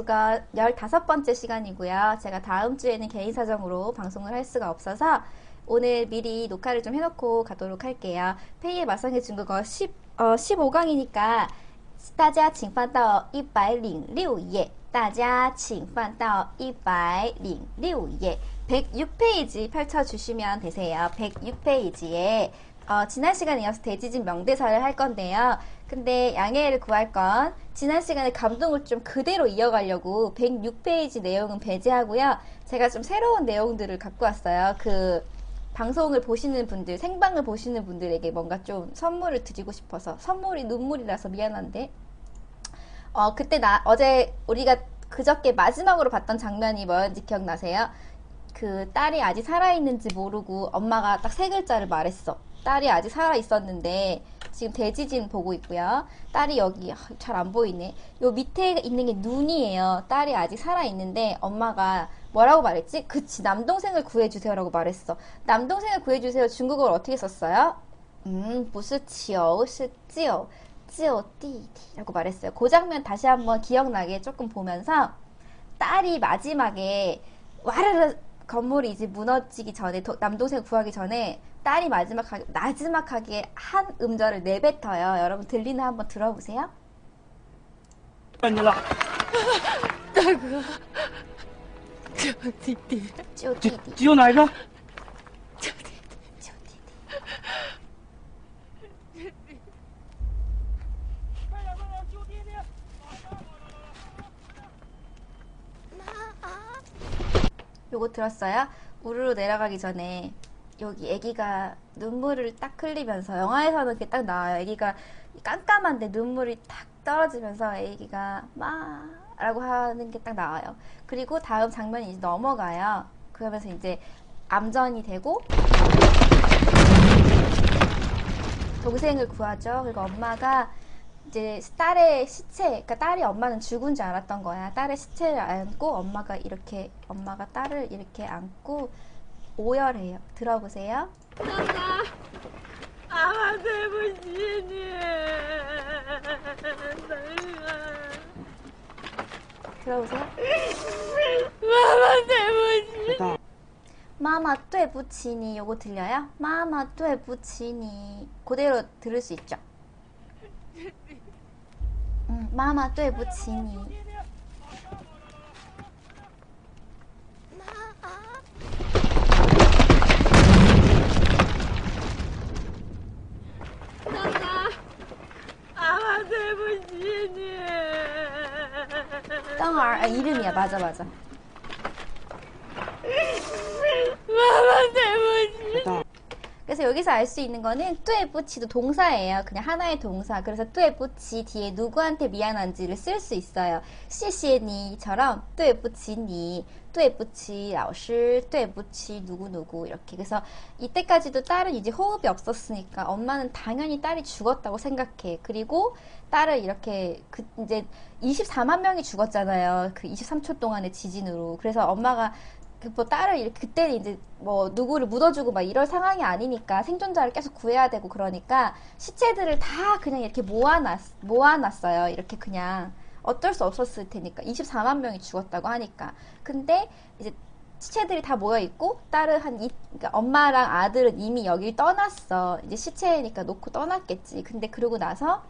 가 15번째 시간이고요. 제가 다음 주에는 개인 사정으로 방송을 할 수가 없어서 오늘 미리 녹화를 좀 해놓고 가도록 할게요. 페이의 마상의 중국어 15강이니까 大家请翻到106页 大家请翻到106页 106페이지 펼쳐주시면 되세요. 106페이지에 지난 시간에 이어서 대지진 명대사를 할 건데요. 근데 양해를 구할 건 지난 시간에 감동을 좀 그대로 이어가려고 106페이지 내용은 배제하고요. 제가 좀 새로운 내용들을 갖고 왔어요. 그 방송을 보시는 분들, 생방을 보시는 분들에게 뭔가 좀 선물을 드리고 싶어서. 선물이 눈물이라서 미안한데. 어제 우리가 그저께 마지막으로 봤던 장면이 뭐였는지 기억나세요? 그 딸이 아직 살아있는지 모르고 엄마가 딱 세 글자를 말했어. 딸이 아직 살아있었는데 지금 대지진 보고 있고요. 딸이 여기 잘 안 보이네. 요 밑에 있는 게 눈이에요. 딸이 아직 살아있는데 엄마가 뭐라고 말했지? 그치, 남동생을 구해주세요라고 말했어. 남동생을 구해주세요 중국어를 어떻게 썼어요? 不是求是救弟弟라고 말했어요. 그 장면 다시 한번 기억나게 조금 보면서 딸이 마지막에 와르르 건물이 이제 무너지기 전에 남동생 구하기 전에 딸이 마지막하게 한 음절을 내뱉어요. 여러분 들리나 한번 들어보세요. 大哥，救弟弟，救弟弟，救哪个？救弟弟。 요거 들었어요? 우르르 내려가기 전에 여기 애기가 눈물을 딱 흘리면서, 영화에서는 이렇게 딱 나와요. 애기가 깜깜한데 눈물이 탁 떨어지면서 애기가 마 라고 하는 게 딱 나와요. 그리고 다음 장면이 이제 넘어가요. 그러면서 이제 암전이 되고 동생을 구하죠. 그리고 엄마가 이제 딸의 시체, 그러니까 딸이 엄마는 죽은 줄 알았던 거야. 딸의 시체를 안고 엄마가 딸을 이렇게 안고 오열해요. 들어보세요. 妈妈，对不起你。 들어보세요. 妈妈，对不起。 마마 对不起你 요거 들려요? 마마 对不起你 그대로 들을 수 있죠? 마마 对不起你 妈妈，对不起你。 덩얼, 이름이야. 맞아.妈妈，对不起。 그래서 여기서 알 수 있는 거는 对不起도 동사예요. 그냥 하나의 동사. 그래서 对不起 뒤에 누구한테 미안한지를 쓸 수 있어요. 谢谢你처럼 对不起你, 对不起 老师, 对不起 누구누구 이렇게. 그래서 이때까지도 딸은 이제 호흡이 없었으니까 엄마는 당연히 딸이 죽었다고 생각해. 그리고 딸을 이렇게 이제 24만 명이 죽었잖아요. 그 23초 동안의 지진으로. 그래서 엄마가 뭐 딸을 이렇게, 그때는 이제 뭐 누구를 묻어주고 막 이럴 상황이 아니니까 생존자를 계속 구해야 되고, 그러니까 시체들을 다 그냥 이렇게 모아놨어요. 이렇게 그냥 어쩔 수 없었을 테니까. 24만 명이 죽었다고 하니까. 근데 이제 시체들이 다 모여있고 딸은 그러니까 엄마랑 아들은 이미 여길 떠났어. 이제 시체니까 놓고 떠났겠지. 근데 그러고 나서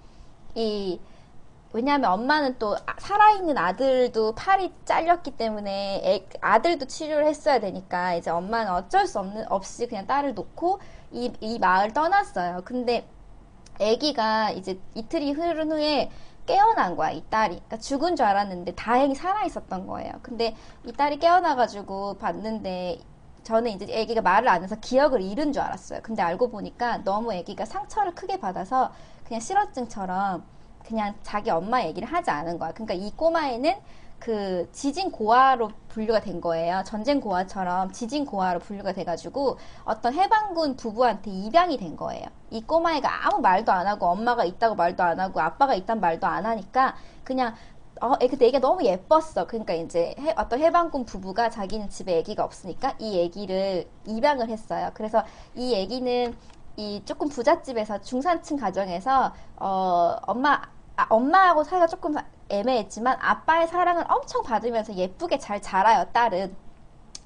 왜냐하면 엄마는 또 살아있는 아들도 팔이 잘렸기 때문에 아들도 치료를 했어야 되니까 이제 엄마는 어쩔 수 없이 그냥 딸을 놓고 이 마을 떠났어요. 근데 아기가 이제 이틀이 흐른 후에 깨어난 거야, 이 딸이. 그러니까 죽은 줄 알았는데 다행히 살아있었던 거예요. 근데 이 딸이 깨어나가지고 봤는데 저는 이제 아기가 말을 안 해서 기억을 잃은 줄 알았어요. 근데 알고 보니까 너무 아기가 상처를 크게 받아서 그냥 실어증처럼 그냥 자기 엄마 얘기를 하지 않은 거야. 그러니까 이 꼬마애는 그 지진 고아로 분류가 된 거예요. 전쟁 고아처럼 지진 고아로 분류가 돼가지고 어떤 해방군 부부한테 입양이 된 거예요. 이 꼬마애가 아무 말도 안 하고 엄마가 있다고 말도 안 하고 아빠가 있단 말도 안 하니까 그냥 근데 애기가 너무 예뻤어. 그러니까 이제 어떤 해방군 부부가 자기는 집에 애기가 없으니까 이 애기를 입양을 했어요. 그래서 이 애기는 이 조금 부잣집에서 중산층 가정에서 엄마하고 사이가 조금 애매했지만 아빠의 사랑을 엄청 받으면서 예쁘게 잘 자라요, 딸은.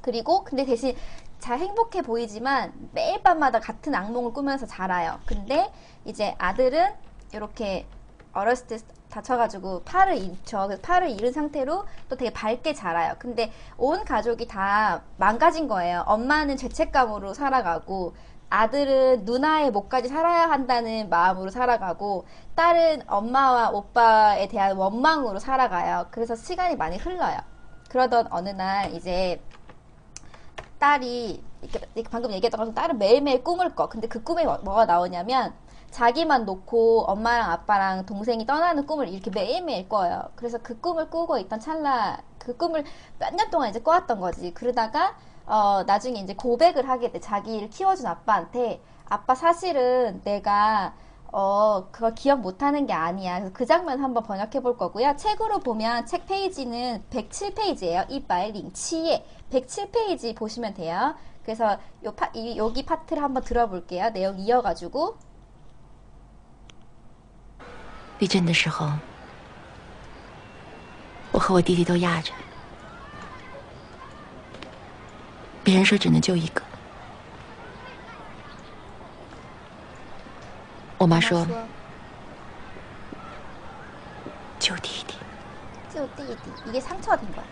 그리고 근데 대신 잘 행복해 보이지만 매일 밤마다 같은 악몽을 꾸면서 자라요. 근데 이제 아들은 이렇게 어렸을 때 다쳐가지고 팔을 잃죠. 그래서 팔을 잃은 상태로 또 되게 밝게 자라요. 근데 온 가족이 다 망가진 거예요. 엄마는 죄책감으로 살아가고, 아들은 누나의 목까지 살아야 한다는 마음으로 살아가고, 딸은 엄마와 오빠에 대한 원망으로 살아가요. 그래서 시간이 많이 흘러요. 그러던 어느 날 이제 딸이 이렇게 방금 얘기했던 것처럼 딸은 매일매일 꿈을 꿔. 근데 그 꿈에 뭐가 나오냐면 자기만 놓고 엄마랑 아빠랑 동생이 떠나는 꿈을 이렇게 매일매일 꿔요. 그래서 그 꿈을 꾸고 있던 찰나 그 꿈을 몇 년 동안 이제 꿔왔던 거지. 그러다가 나중에 이제 고백을 하게 돼. 자기를 키워준 아빠한테, 아빠 사실은 내가 그걸 기억 못하는 게 아니야. 그래서 그 장면 한번 번역해 볼 거고요. 책으로 보면 책 페이지는 107페이지예요. 이빨링 치에 107페이지 보시면 돼요. 그래서 여기 파트를 한번 들어볼게요. 내용 이어가지고. 地震的时候，我和我弟弟都压着。别人说只能救一个，我妈说救弟弟。 이게 상처가 된 거야.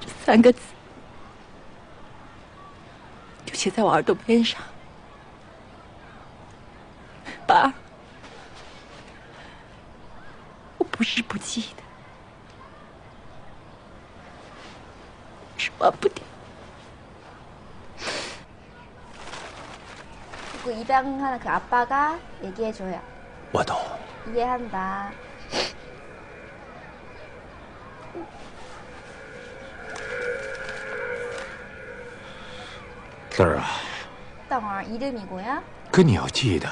这3个字就写在我耳朵边上。爸，我不是不记得，是忘不掉。 그리고 입양하는 그 아빠가 얘기해줘요. 我懂。 이해한다.字儿啊， 이름이고요. 可你要记得，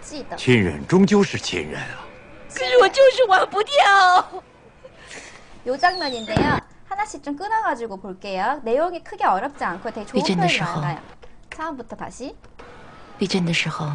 记得. 亲人终究是亲人啊。可是我就是忘不掉。 요 장면인데요. 하나씩 좀 끊어가지고 볼게요. 내용이 크게 어렵지 않고 되게 좋은 표현이 많아요. 처음부터 다시. 地震的时候，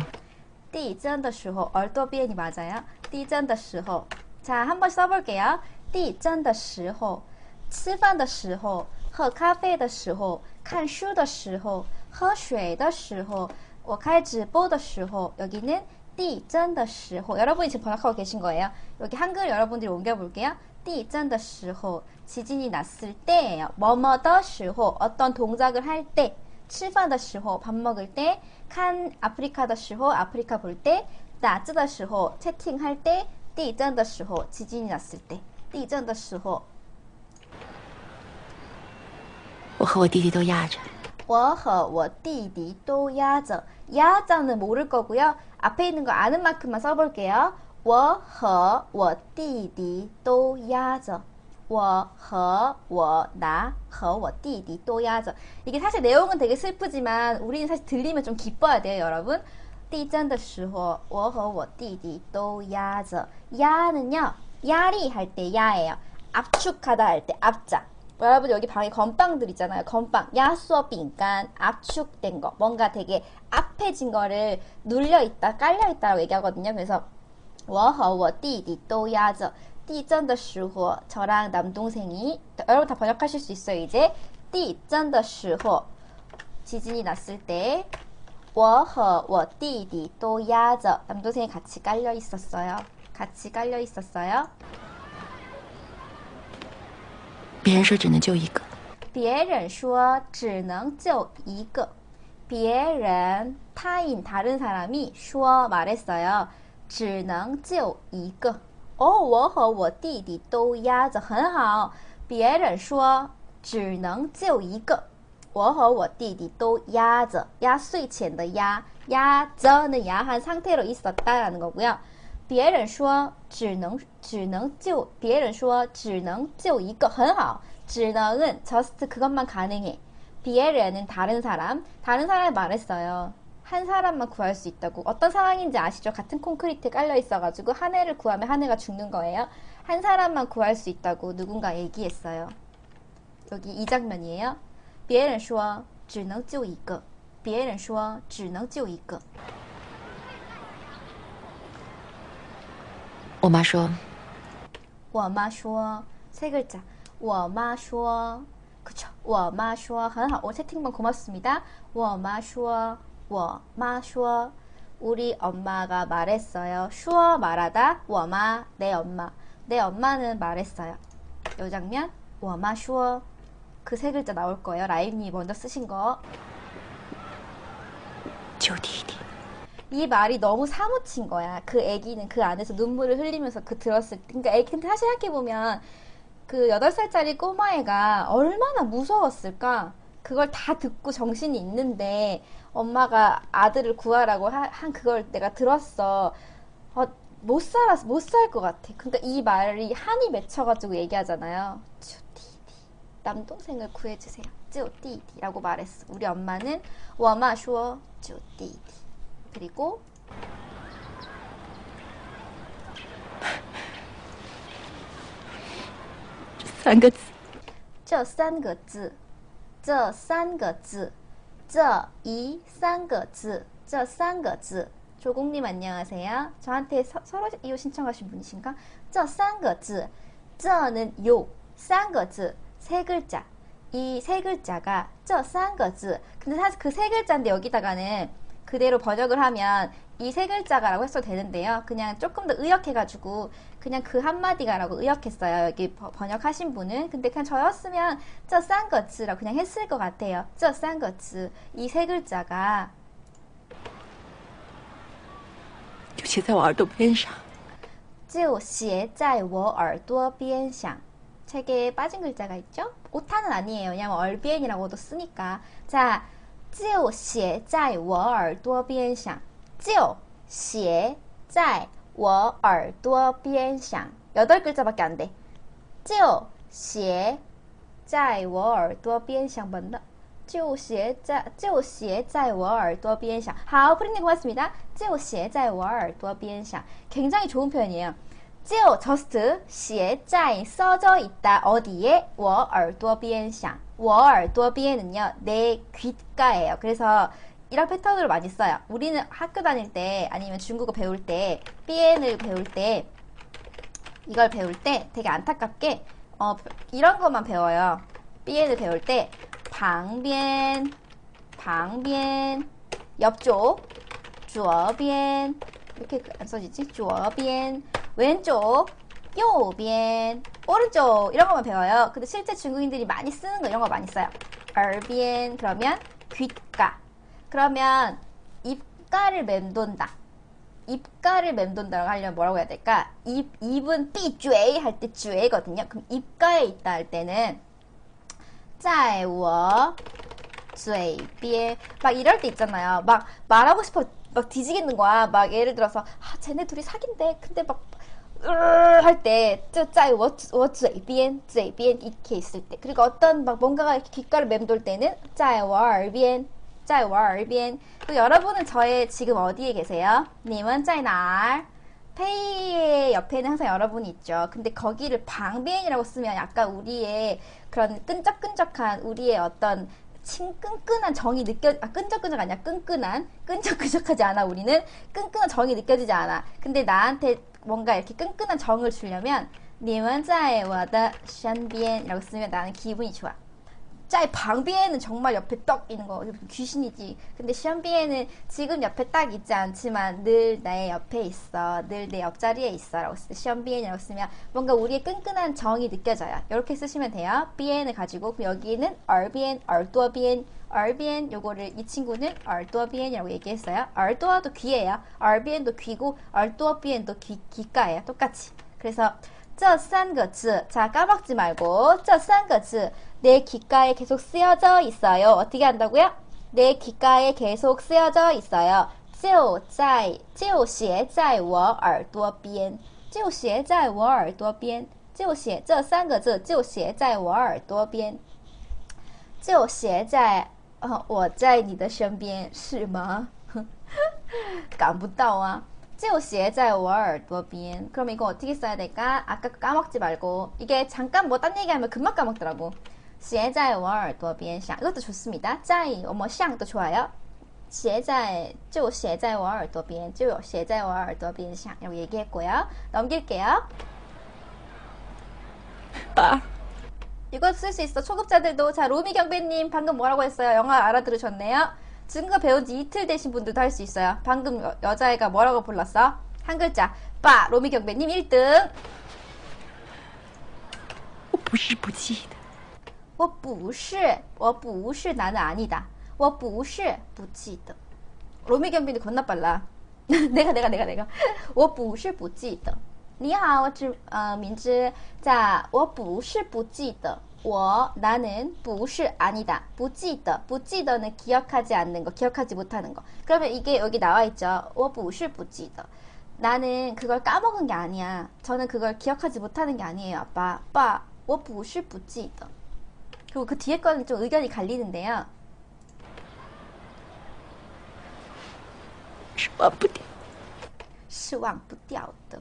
地震的时候 얼더 비엔이 맞아요. 地震的时候. 자, 한번 써볼게요. 地震的时候吃饭的时候喝咖啡的时候看书的时候喝水的时候我开直播的时候 여기는 地震的时候 여러분이 지금 번역하고 계신 거예요. 여기 한글 여러분들이 옮겨볼게요. 地震的时候 지진이 났을 때예요. 뭐뭐的时候 어떤 동작을 할 때 吃饭的时候 밥 먹을 때看 아프리카 的时候 아프리카 볼 때 打字的时候 채팅할 때 地震的时候 지진이 났을 때 地震的时候我和我弟弟都压着。我和我弟弟都压着 야자는 모를 거고요. 앞에 있는 거 아는 만큼만 써볼게요. 我和我弟弟都压着我和我나和我弟弟都压着 이게 사실 내용은 되게 슬프지만 우리는 사실 들리면 좀 기뻐야 돼요, 여러분. 地震的时候我和我弟弟都压着 야는요, 야리 할 때 야예요. 압축하다 할 때 압자. 여러분 여기 방에 건빵들 있잖아요. 건빵, 야수어 빈간, 압축된 거, 뭔가 되게 압해진 거를 눌려있다, 깔려있다라고 얘기하거든요. 그래서 我和我弟弟都压着地震的时候 저랑 남동생이 여러분 다 번역하실 수 있어요. 이제 地震的时候 지진이 났을 때 我和我弟弟都压着 남동생이 같이 깔려 있었어요. 같이 깔려 있었어요. 别人说只能救一个，别人说只能救一个别人 타인 다른 사람이 说 말했어요. 只能救一个我和我弟弟都压着很好别人说只能救一个我和我弟弟都压着压岁钱的压压着는 야한 상태로 있었다라는 거고요. 别人说只能救别人说只能救一个很好 只能은 just 그것만 가능해. 别人은 다른 사람이 말했어요. 한 사람만 구할 수 있다고. 어떤 상황인지 아시죠? 같은 콘크리트에 깔려 있어가지고 한 애를 구하면 한 애가 죽는 거예요. 한 사람만 구할 수 있다고 누군가 얘기했어요. 여기 이 장면이에요. 别人说只能救一个别人说只能救一个我妈说我妈说 세 글자. 我妈说 그쵸. 我妈说很好. 채팅방 고맙습니다. 我妈说我妈说우리 엄마가 말했어요. 슈어 말하다. 我妈 내 엄마. 내 엄마는 말했어요. 이 장면 我妈说 그 세 글자 나올 거예요. 라임님이 먼저 쓰신 거. 救弟弟。 이 말이 너무 사무친 거야. 그 애기는 그 안에서 눈물을 흘리면서 그 들었을 때. 그러니까 애기, 근데 사실 생각해보면 그 8살짜리 꼬마애가 얼마나 무서웠을까? 그걸 다 듣고 정신이 있는데 엄마가 아들을 구하라고 한 그걸 내가 들었어. 못 살 것 같아. 그러니까 이 말이 한이 맺혀가지고 얘기하잖아요. 쭈띠디. 남동생을 구해주세요. 쭈띠디라고 말했어. 우리 엄마는 我妈说 쭈띠디. 그리고 3个字，这三个字，这三个字，这이三个字，这三个字。 조공님 안녕하세요. 저한테 서로 이호 신청하신 분이신가? 这三个字, 这는 요, 三个字, 세 글자. 이 세 글자가 这三个字. 근데 사실 그 세 글자인데 여기다가는 그대로 번역을 하면 이 세 글자가라고 했어도 되는데요. 그냥 조금 더 의역해가지고 그냥 그 한마디가라고 의역했어요. 여기 번역하신 분은. 근데 그냥 저였으면 这三个字라고 그냥 했을 것 같아요. 这三个字, 이 세 글자가 就写在我耳朵边上。就写在我耳朵边上. 책에 빠진 글자가 있죠? 오타는 아니에요. 왜냐면 얼비엔이라고도 쓰니까. 자, 就写在我耳朵边上. 就写在我耳朵边上. 8글자밖에 안 돼. 就写在我耳朵边上 맞나? 就写在我耳朵边上. 하오 프린님 고맙습니다. 就写在我耳朵边上. 굉장히 좋은 표현이에요. 就 just 写在 써져 있다. 어디에? 我耳朵边上. 我耳朵边은요 내 귓가예요. 그래서 이런 패턴으로 많이 써요. 우리는 학교 다닐 때 아니면 중국어 배울 때 비엔을 배울 때 이걸 배울 때 되게 안타깝게 이런 것만 배워요. 비엔을 배울 때 방변, 옆쪽, 左边 이렇게 안 써지지? 左边 왼쪽, 右边 오른쪽 이런 것만 배워요. 근데 실제 중국인들이 많이 쓰는 거 이런 거 많이 써요. 耳边 그러면 귓가. 그러면 입가를 맴돈다. 입가를 맴돈다라고 하려면 뭐라고 해야 될까? 입은 삐嘴 할 때 嘴거든요. 그럼 입가에 있다 할 때는 在我嘴边 막 이럴 때 있잖아요. 막 말하고 싶어 막 뒤지겠는 거야. 막 예를 들어서 쟤네 둘이 사귄대. 근데 막 할 때 在我嘴边 이렇게 있을 때. 그리고 어떤 막 뭔가가 이렇게 귓가를 맴돌 때는 在我耳边 在我耳边. 또 여러분은 저의 지금 어디에 계세요? 님은 在哪儿? 페이의 옆에는 항상 여러분이 있죠. 근데 거기를 방비엔이라고 쓰면 약간 우리의 그런 끈적끈적한 우리의 어떤 끈끈한 정이 끈적끈적 아니야. 끈적끈적하지 않아. 우리는 끈끈한 정이 느껴지지 않아. 근데 나한테 뭔가 이렇게 끈끈한 정을 주려면 님은 在我的身边 이라고 쓰면 나는 기분이 좋아. 在旁边는 정말 옆에 떡 있는 거 귀신이지. 근데 身边는 지금 옆에 딱 있지 않지만 늘 내 옆에 있어. 늘 내 옆자리에 있어 라고 쓸 때 身边 이라고 쓰면 뭔가 우리의 끈끈한 정이 느껴져요. 이렇게 쓰시면 돼요. 边을 가지고 여기는 耳边, 耳朵边, 耳边 요거를 이 친구는 耳朵边 이라고 얘기했어요. 耳朵도 귀예요. 耳边도 귀고 耳朵边도 귓가예요. 똑같이. 그래서 这三个字, 자 까먹지 말고 这三个字 내 귓가에 계속 쓰여져 있어요. 어떻게 한다고요? 내 귓가에 계속 쓰여져 있어요. 就写在我耳朵边就写在我耳朵边就写这三个字就写在我耳朵边就写在我在你的身边是吗？赶不到啊。就写在我耳朵边 그럼 이거 어떻게 써야 될까? 아까 까먹지 말고 이게 잠깐 뭐 딴 얘기하면 금방 까먹더라고. 写在我耳朵边上 이것도 좋습니다. 在 뭐 上도 좋아요. 写在就写在我耳朵边就有写在我耳朵边上라고 얘기했고요. 넘길게요. 빠. 이거 쓸 수 있어. 초급자들도. 자, 로미 경배님 방금 뭐라고 했어요? 영어 알아들으셨네요. 지금껏 배운 지 이틀 되신 분들도 할 수 있어요. 방금 여자애가 뭐라고 불렀어? 한 글자. 빠. 로미 경배님 1등. 我不是不记得。我不是 나는 아니다. 我不是不记得. 로미 경배님 겁나 빨라. 내가. 我不是不记得. 你好, 민지. 자, 我不是不记得. 나는 不是 아니다. 不记得. 不记得는 기억하지 않는 거, 기억하지 못하는 거. 그러면 이게 여기 나와 있죠. 我不是不记得. 나는 그걸 까먹은 게 아니야. 저는 그걸 기억하지 못하는 게 아니에요, 아빠. 아빠, 我不是不记得. 그리고 그 뒤에 거는 좀 의견이 갈리는데요. 是忘不掉。是忘不掉的.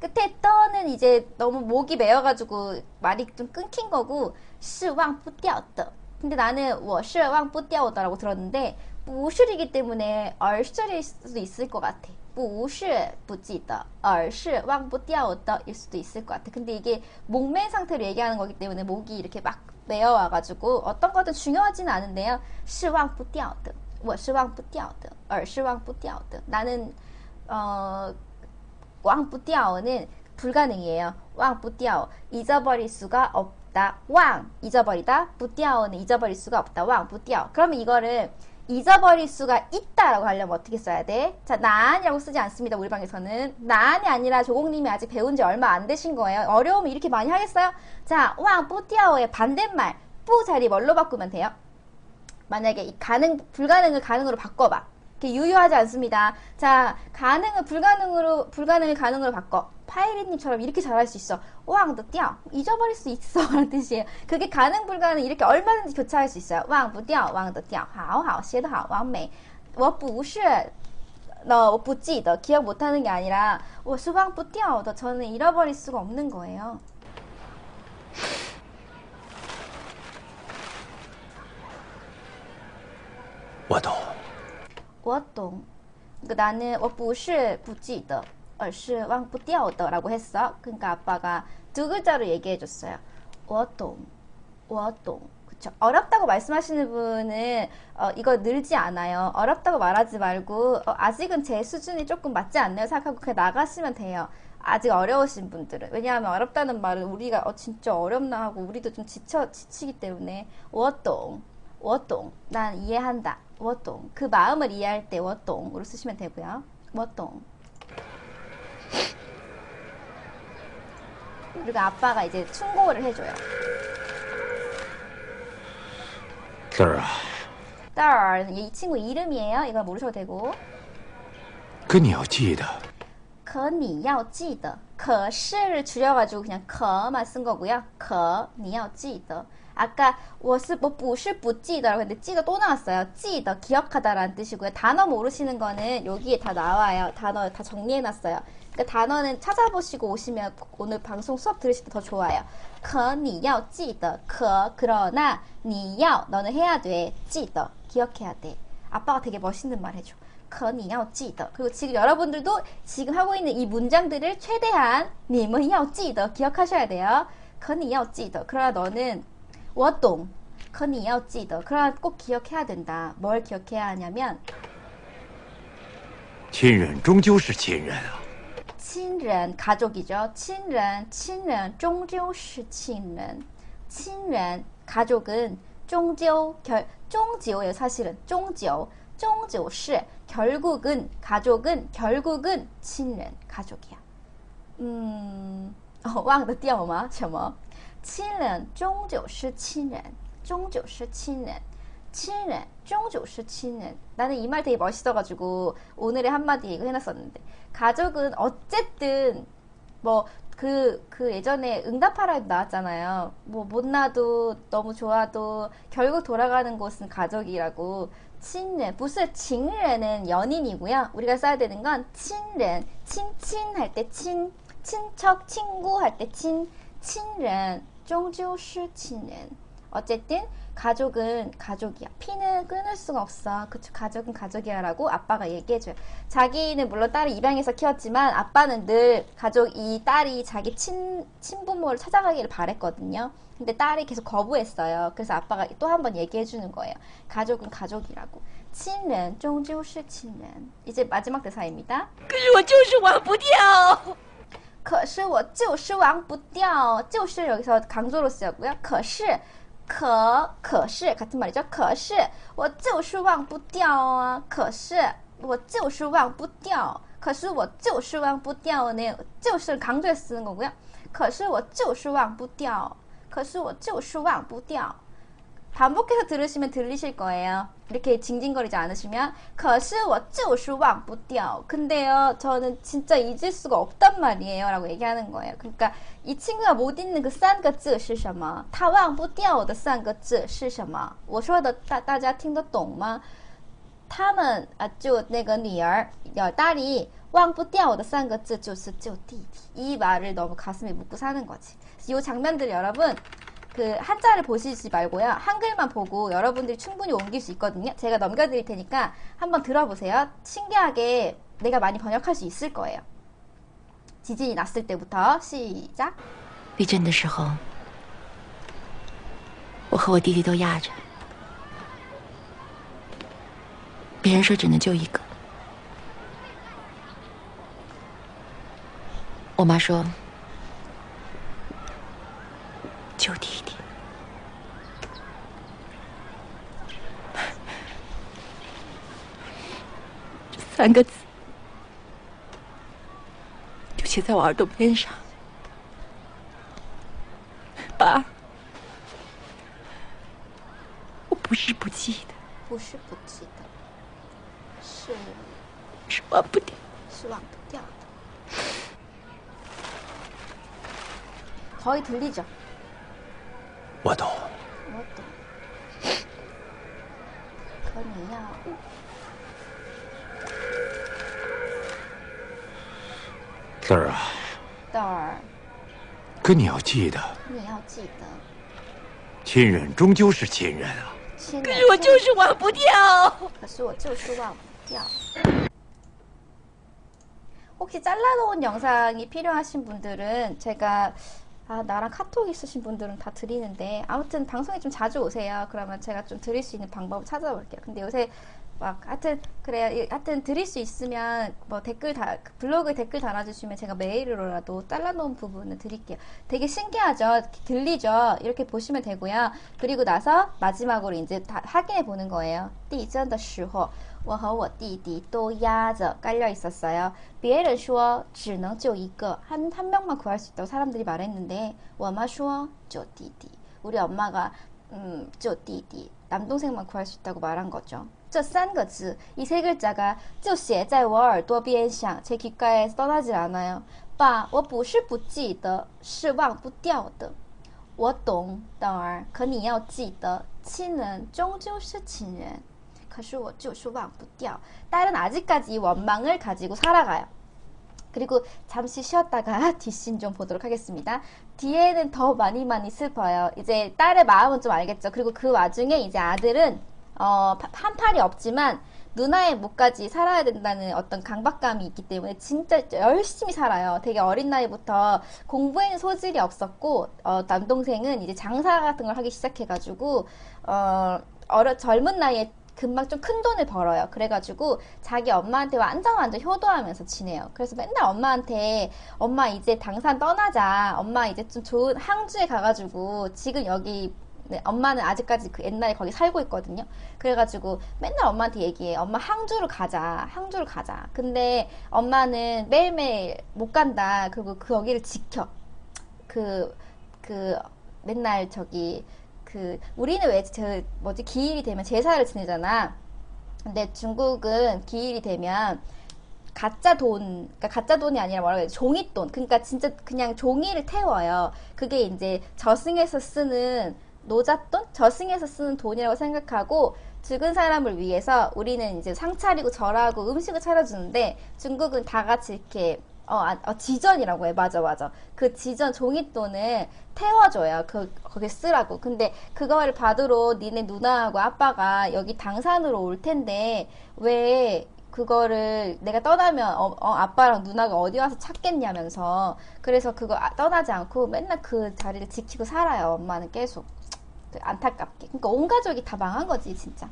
끝에 떠는 이제 너무 목이 메어가지고 말이 좀 끊긴 거고 是忘不掉的. 근데 나는 我是忘不掉的라고 들었는데 不是이기 때문에 而是일 수도 있을 것 같아. 不是不记得而是忘不掉的일 수도 있을 것 같아. 근데 이게 목맨 상태로 얘기하는 거기 때문에 목이 이렇게 막 메어와가지고 어떤 것도 중요하지는 않은데요. 是忘不掉的我是忘不掉的而是忘不掉的. 나는 忘不掉는 불가능이에요. 忘不掉 잊어버릴 수가 없다. 忘 잊어버리다. 不掉는 잊어버릴 수가 없다. 忘不掉. 그러면 이거를 잊어버릴 수가 있다라고 하려면 어떻게 써야 돼? 자, 난이라고 쓰지 않습니다. 우리 방에서는. 난이 아니라 조공님이 아직 배운 지 얼마 안 되신 거예요. 어려우면 이렇게 많이 하겠어요? 자, 忘不掉의 반대말 뿌 자리 뭘로 바꾸면 돼요? 만약에 이 불가능을 가능으로 바꿔봐. 이렇게 유효하지 않습니다. 자, 불가능을 가능으로 바꿔. 파이리님처럼 이렇게 잘할 수 있어. 忘得掉 잊어버릴 수 있어 라는 뜻이에요. 그게 가능 불가능 이렇게 얼마든지 교차할 수 있어요. 忘不掉忘得掉好好写得好完美我不是我不记得 기억 못하는 게 아니라 我是忘不掉的 저는 잃어버릴 수가 없는 거예요.我懂. 그러니까 나는 我不是不记得而是忘不掉的 라고 했어. 그러니까 아빠가 두 글자로 얘기해 줬어요. 我懂. 그쵸. 어렵다고 말씀하시는 분은 이거 늘지 않아요. 어렵다고 말하지 말고 아직은 제 수준이 조금 맞지 않네요 생각하고 그냥 나가시면 돼요. 아직 어려우신 분들은. 왜냐하면 어렵다는 말은 우리가 진짜 어렵나 하고 우리도 좀 지치기 때문에 我懂. 난 이해한다. 我懂. 그 마음을 이해할 때 我懂으로 쓰시면 되고요. 我懂. 그리고 아빠가 이제 충고를 해줘요. 字儿啊，딸, 이 친구 이름이에요. 이거 모르셔도 되고. 可你要记得，可你要记得. 可是를 줄여가지고 그냥 可만 쓴 거고요. 可你要记得. 아까 我是不是不记得 근데 记得또 나왔어요. 记得 기억하다라는 뜻이고요. 단어 모르시는 거는 여기에 다 나와요. 단어 다 정리해놨어요. 그러니까 단어는 찾아보시고 오시면 오늘 방송 수업 들으실 때 더 좋아요. 可你要记得 그러나 你要 너는 해야 돼. 记得 기억해야 돼. 아빠가 되게 멋있는 말 해줘. 可你要记得 그리고 지금 여러분들도 지금 하고 있는 이 문장들을 최대한 你们要记得 기억하셔야 돼요. 可你要记得 그러나 너는 我懂 可你要记得 그러나 꼭 기억해야 된다. 뭘 기억해야 하냐면 亲人终究是亲人啊。 친ren 가족이죠. 친ren终究是亲人. 친ren 가족은 终究예요 사실은 终究是 결국은 가족은 결국은 친ren 가족이야. 忘得掉吗？什么？亲人终究是亲人，终究是亲人，亲人终究是亲人. 나는 이 말 되게 멋있어가지고 오늘의 한마디 이거 해놨었는데 가족은 어쨌든 뭐 그 예전에 응답하라도 나왔잖아요. 뭐 못나도 너무 좋아도 결국 돌아가는 곳은 가족이라고. 친ren, 부스 칭ren은 연인이고요. 우리가 써야 되는 건 친ren, 친친 할 때 친척, 친구 할 때 친ren, 终究是亲人. 어쨌든 가족은 가족이야. 피는 끊을 수가 없어. 그쵸, 가족은 가족이야 라고 아빠가 얘기해줘요. 자기는 물론 딸을 입양해서 키웠지만 아빠는 늘 이 딸이 자기 친부모를 찾아가기를 바랬거든요. 근데 딸이 계속 거부했어요. 그래서 아빠가 또 한 번 얘기해주는 거예요. 가족은 가족이라고. 친ren, 终究是亲人. 이제 마지막 대사입니다. 可是我就是忘不掉。可是我就是忘不掉. 就是 여기서 강조로 쓰였고요. 可是可是 같은 말이죠. 可是我就是忘不掉啊. 可是我就是忘不掉. 可是我就是忘不掉네, 就是 강조해서 쓰는 거고요. 可是我就是忘不掉. 可是我就是忘不掉. 반복해서 들으시면 들리실 거예요. 이렇게 징징거리지 않으시면 可是我就是忘不掉. 근데요, 저는 진짜 잊을 수가 없단 말이에요 라고 얘기하는 거예요. 그러니까 이 친구가 못 잊는 그 三个字是什么他忘不掉的3个字是什么我说的大家听得懂吗他们就那个女儿 딸이 忘不掉的3个字就是救弟弟. 이 말을 너무 가슴에 묻고 사는 거지. 이 장면들 여러분 그 한자를 보시지 말고요. 한글만 보고 여러분들이 충분히 옮길 수 있거든요. 제가 넘겨드릴 테니까 한번 들어보세요. 신기하게 내가 많이 번역할 수 있을 거예요. 지진이 났을 때부터 시작. 地震的时候，我和我弟弟都压着，别人说只能救一个，我妈说救弟弟。这3个字就写在我耳朵边上。爸，我不是不记得，不是不记得，是忘不掉，是忘不掉的. 거의 들리죠? 我懂。我懂。可你要乐儿啊，豆儿，可你要记得，你要记得，亲人终究是亲人啊。亲人可是我就是忘不掉。可是我就是忘不掉. 혹시 잘라놓은 영상이 필요하신 분들은 제가 나랑 카톡 있으신 분들은 다 드리는데 아무튼 방송에 좀 자주 오세요. 그러면 제가 좀 드릴 수 있는 방법을 찾아볼게요. 근데 요새 막 하여튼 그래요. 하여튼 드릴 수 있으면 뭐 블로그에 댓글 달아주시면 제가 메일로라도 잘라놓은 부분을 드릴게요. 되게 신기하죠? 들리죠? 이렇게 보시면 되고요. 그리고 나서 마지막으로 이제 다 확인해 보는 거예요. 地震的时候我和我弟弟都压着 깔려 있었어요. 别人说只能救一个 한 명만 구할 수 있다고 사람들이 말했는데 我妈说救弟弟 우리 엄마가 救弟弟 남동생만 구할 수 있다고 말한 거죠. 这3个字 이 3글자가 就写在我耳朵边上 제 귓가에서 떠나질 않아요. 爸我不是不记得是忘不掉的我懂豆儿可你要记得亲人终究是亲人可是我就是忘不掉. 딸은 아직까지 원망을 가지고 살아가요. 그리고 잠시 쉬었다가 뒷씬 좀 보도록 하겠습니다. 뒤에는 더 많이 슬퍼요. 이제 딸의 마음은 좀 알겠죠. 그리고 그 와중에 이제 아들은 한 팔이 없지만 누나의 목까지 살아야 된다는 어떤 강박감이 있기 때문에 진짜 열심히 살아요. 되게 어린 나이부터 공부에는 소질이 없었고 남동생은 이제 장사 같은 걸 하기 시작해가지고 젊은 나이에 금방 좀 큰 돈을 벌어요. 그래가지고 자기 엄마한테 완전 효도하면서 지내요. 그래서 맨날 엄마한테 엄마 이제 당산 떠나자. 엄마 이제 좀 좋은 항주에 가가지고 지금 여기 엄마는 아직까지 그 옛날에 거기 살고 있거든요. 그래가지고 맨날 엄마한테 얘기해. 엄마 항주로 가자. 항주로 가자. 근데 엄마는 매일매일 못 간다. 그리고 거기를 지켜. 맨날 우리는 왜 기일이 되면 제사를 지내잖아. 근데 중국은 기일이 되면 가짜 돈이 아니라 뭐라고 해야 돼? 종이돈. 그러니까 진짜 그냥 종이를 태워요. 그게 이제 저승에서 쓰는 노잣돈? 저승에서 쓰는 돈이라고 생각하고 죽은 사람을 위해서 우리는 이제 상 차리고 절하고 음식을 차려주는데 중국은 다 같이 이렇게 지전이라고 해. 맞아, 맞아. 그 지전 종이돈을 태워줘요. 거기 쓰라고. 근데 그거를 받으러 니네 누나하고 아빠가 여기 당산으로 올 텐데, 왜 그거를 내가 떠나면, 아빠랑 누나가 어디 와서 찾겠냐면서. 그래서 그거 떠나지 않고 맨날 그 자리를 지키고 살아요. 엄마는 계속. 안타깝게. 그러니까 온 가족이 다 망한 거지, 진짜.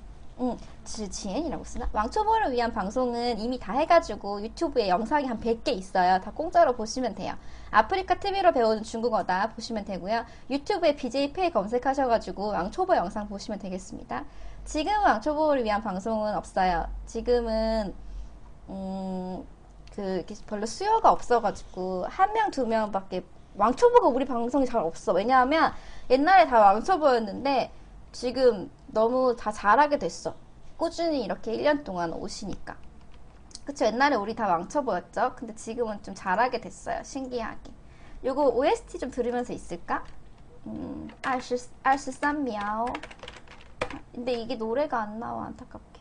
지엔이라고 쓰나? 왕초보를 위한 방송은 이미 다 해가지고 유튜브에 영상이 한 100개 있어요. 다 공짜로 보시면 돼요. 아프리카 TV로 배우는 중국어다 보시면 되고요. 유튜브에 BJ페이 검색하셔가지고 왕초보 영상 보시면 되겠습니다. 지금은 왕초보를 위한 방송은 없어요. 지금은 별로 수요가 없어가지고 한 명, 두 명밖에 왕초보가 우리 방송이 잘 없어. 왜냐하면 옛날에 다 왕초보였는데 지금 너무 다 잘하게 됐어. 꾸준히 이렇게 1년 동안 오시니까. 그쵸? 옛날에 우리 다 왕초보였죠? 근데 지금은 좀 잘하게 됐어요. 신기하게. 요거 OST 좀 들으면서 있을까? 23秒. 근데 이게 노래가 안 나와. 안타깝다.